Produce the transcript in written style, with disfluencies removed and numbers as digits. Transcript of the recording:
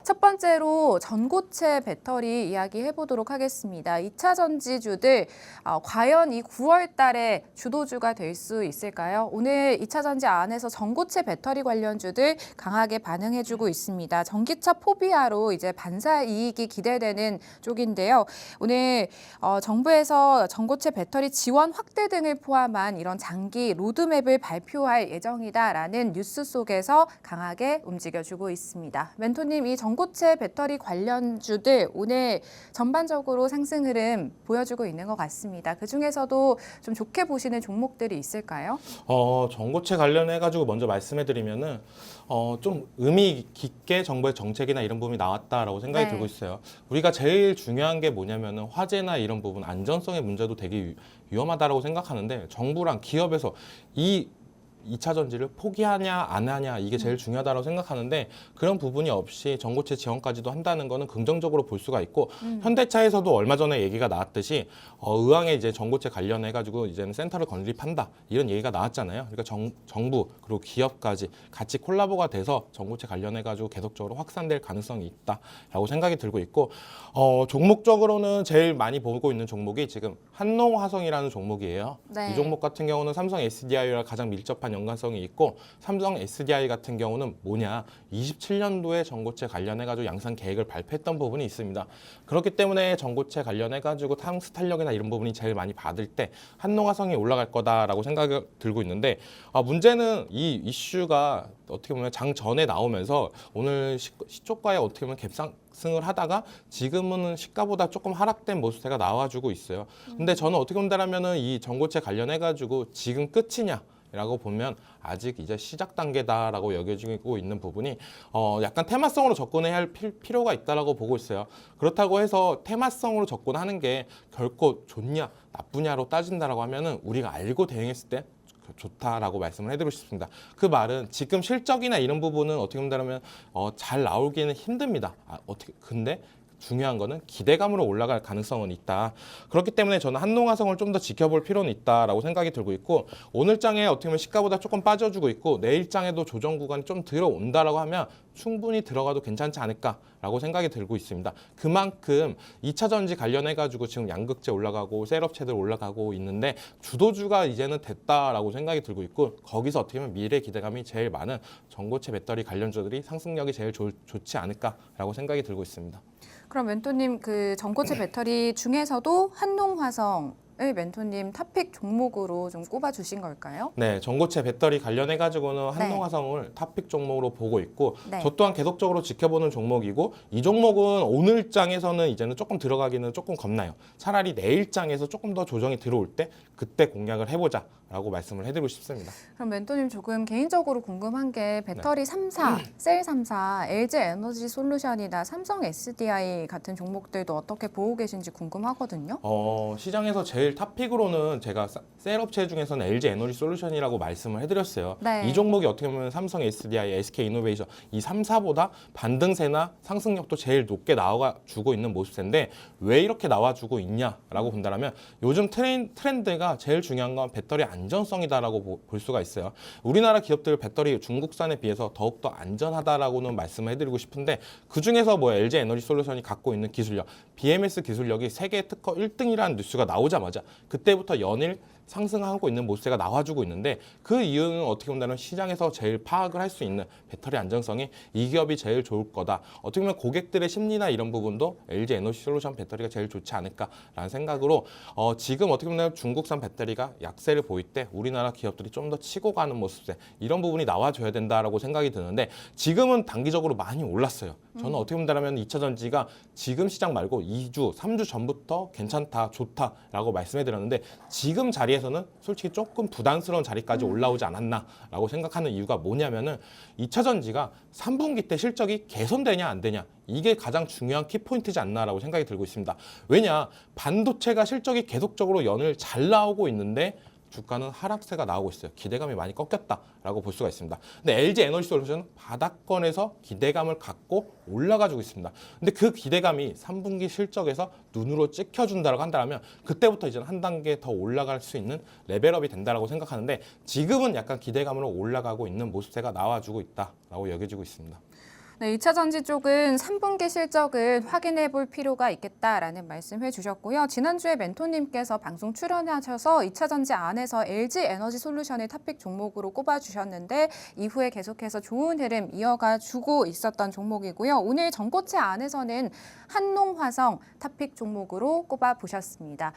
첫 번째로 전고체 배터리 이야기해 보도록 하겠습니다. 2차 전지주들 과연 이 9월 달에 주도주가 될 수 있을까요? 오늘 2차 전지 안에서 전고체 배터리 관련주들 강하게 반응해주고 있습니다. 전기차 포비아로 이제 반사 이익이 기대되는 쪽인데요. 오늘 정부에서 전고체 배터리 지원 확대 등을 포함한 이런 장기 로드맵을 발표할 예정이다라는 뉴스 속에서 강하게 움직여주고 있습니다. 멘토님, 이 전고체 배터리 관련주들 오늘 전반적으로 상승 흐름 보여주고 있는 것 같습니다. 그중에서도 좀 좋게 보시는 종목들이 있을까요? 전고체 관련해가지고 먼저 말씀해드리면은 좀 의미 깊게 정부의 정책이나 이런 부분이 나왔다라고 생각이 네. 들고 있어요. 우리가 제일 중요한 게 뭐냐면은 화재나 이런 부분 안전성의 문제도 되게 위험하다라고 생각하는데 정부랑 기업에서 이 2차 전지를 포기하냐 안 하냐 이게 제일 중요하다고 생각하는데 그런 부분이 없이 전고체 지원까지도 한다는 거는 긍정적으로 볼 수가 있고 현대차에서도 얼마 전에 얘기가 나왔듯이 의왕에 이제 전고체 관련해 가지고 이제는 센터를 건립한다 이런 얘기가 나왔잖아요. 그러니까 정부 그리고 기업까지 같이 콜라보가 돼서 전고체 관련해 가지고 계속적으로 확산될 가능성이 있다라고 생각이 들고 있고 종목적으로는 제일 많이 보고 있는 종목이 지금 한농화성이라는 종목이에요. 네. 이 종목 같은 경우는 삼성 SDI와 가장 밀접한 연관성이 있고 삼성 SDI 같은 경우는 뭐냐 27년도에 전고체 관련해가지고 양산 계획을 발표했던 부분이 있습니다. 그렇기 때문에 전고체 관련해가지고 탕스 탄력이나 이런 부분이 제일 많이 받을 때 한농화성이 올라갈 거다라고 생각이 들고 있는데 문제는 이 이슈가 어떻게 보면 장 전에 나오면서 오늘 시초가에 어떻게 보면 갭상승을 하다가 지금은 시가보다 조금 하락된 모습세가 나와주고 있어요. 근데 저는 어떻게 본다라면은 이 전고체 관련해가지고 지금 끝이냐? 라고 보면 아직 이제 시작 단계다라고 여겨지고 있는 부분이 약간 테마성으로 접근해야 할 필요가 있다라고 보고 있어요. 그렇다고 해서 테마성으로 접근하는 게 결코 좋냐 나쁘냐로 따진다라고 하면은 우리가 알고 대응했을 때 좋다라고 말씀을 해드리고 싶습니다. 그 말은 지금 실적이나 이런 부분은 어떻게 본다면 잘 나오기는 힘듭니다. 근데 중요한 거는 기대감으로 올라갈 가능성은 있다. 그렇기 때문에 저는 한농화성을 좀 더 지켜볼 필요는 있다라고 생각이 들고 있고 오늘 장에 어떻게 보면 시가보다 조금 빠져주고 있고 내일 장에도 조정 구간이 좀 들어온다라고 하면 충분히 들어가도 괜찮지 않을까라고 생각이 들고 있습니다. 그만큼 2차 전지 관련해가지고 지금 양극재 올라가고 셀업체들 올라가고 있는데 주도주가 이제는 됐다라고 생각이 들고 있고 거기서 어떻게 보면 미래 기대감이 제일 많은 전고체 배터리 관련주들이 상승력이 제일 좋지 않을까라고 생각이 들고 있습니다. 그럼 멘토님, 그 전고체 배터리 중에서도 한농화성을 멘토님 탑픽 종목으로 좀 꼽아주신 걸까요? 네, 전고체 배터리 관련해가지고는 한농화성을 탑픽 종목으로 보고 있고 네. 저 또한 계속적으로 지켜보는 종목이고 이 종목은 오늘 장에서는 이제는 조금 들어가기는 조금 겁나요. 차라리 내일 장에서 조금 더 조정이 들어올 때 그때 공략을 해보자 라고 말씀을 해드리고 싶습니다. 그럼 멘토님 조금 개인적으로 궁금한 게 배터리 3사, 셀 3사, LG 에너지 솔루션이나 삼성 SDI 같은 종목들도 어떻게 보고 계신지 궁금하거든요. 시장에서 제일 탑픽으로는 제가 셀업체 중에서는 LG 에너지 솔루션이라고 말씀을 해드렸어요. 네. 이 종목이 어떻게 보면 삼성 SDI, SK 이노베이션 이 3사보다 반등세나 상승력도 제일 높게 나와주고 있는 모습인데 왜 이렇게 나와주고 있냐라고 본다면 요즘 트렌드가 제일 중요한 건 배터리 안전성이다라고 볼 수가 있어요. 우리나라 기업들 배터리 중국산에 비해서 더욱더 안전하다라고는 말씀을 해드리고 싶은데 그중에서 뭐 LG 에너지 솔루션이 갖고 있는 기술력, BMS 기술력이 세계 특허 1등이라는 뉴스가 나오자마자 그때부터 연일 상승하고 있는 모습세가 나와주고 있는데 그 이유는 어떻게 본다면 시장에서 제일 파악을 할 수 있는 배터리 안전성이 이 기업이 제일 좋을 거다. 어떻게 보면 고객들의 심리나 이런 부분도 LG 에너지 솔루션 배터리가 제일 좋지 않을까라는 생각으로 지금 어떻게 보면 중국산 배터리가 약세를 보일 때 우리나라 기업들이 좀 더 치고 가는 모습세 이런 부분이 나와줘야 된다라고 생각이 드는데 지금은 단기적으로 많이 올랐어요. 저는 어떻게 본다면 2차 전지가 지금 시장 말고 2주, 3주 전부터 괜찮다, 좋다라고 말씀해드렸는데 지금 자리에서는 솔직히 조금 부담스러운 자리까지 올라오지 않았나라고 생각하는 이유가 뭐냐면은 2차 전지가 3분기 때 실적이 개선되냐 안 되냐 이게 가장 중요한 키포인트지 않나라고 생각이 들고 있습니다. 왜냐 반도체가 실적이 계속적으로 연일 잘 나오고 있는데 주가는 하락세가 나오고 있어요. 기대감이 많이 꺾였다라고 볼 수가 있습니다. 근데 LG 에너지 솔루션은 바닥권에서 기대감을 갖고 올라가지고 있습니다. 근데 그 기대감이 3분기 실적에서 눈으로 찍혀준다고 한다면 그때부터 이제 한 단계 더 올라갈 수 있는 레벨업이 된다라고 생각하는데 지금은 약간 기대감으로 올라가고 있는 모습세가 나와주고 있다라고 여겨지고 있습니다. 네, 2차 전지 쪽은 3분기 실적을 확인해 볼 필요가 있겠다라는 말씀해 주셨고요. 지난주에 멘토님께서 방송 출연하셔서 2차 전지 안에서 LG 에너지 솔루션의 탑픽 종목으로 꼽아 주셨는데 이후에 계속해서 좋은 흐름 이어가 주고 있었던 종목이고요. 오늘 전고체 안에서는 한농화성 탑픽 종목으로 꼽아 보셨습니다.